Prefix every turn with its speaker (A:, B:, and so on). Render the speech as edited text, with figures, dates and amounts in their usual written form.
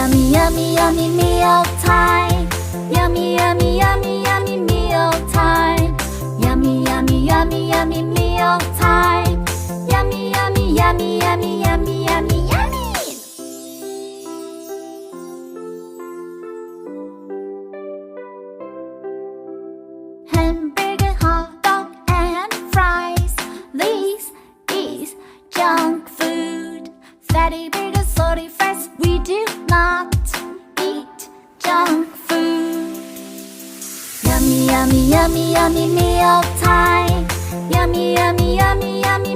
A: yummy, yummy, yummy meal time. Yummy, yummy, yummy, yummy meal time. Yummy, yummy, yummy, yummy meal time. Yummy, yummy, yummy, yummy, yummy, yummy, yummy. Hamburger, hot dog, and fries. This is junk food. Fatty burgers, salty fries. We do not eat junk food. Yummy, yummy, yummy, yummy meal time. Yummy, yummy, yummy, yummy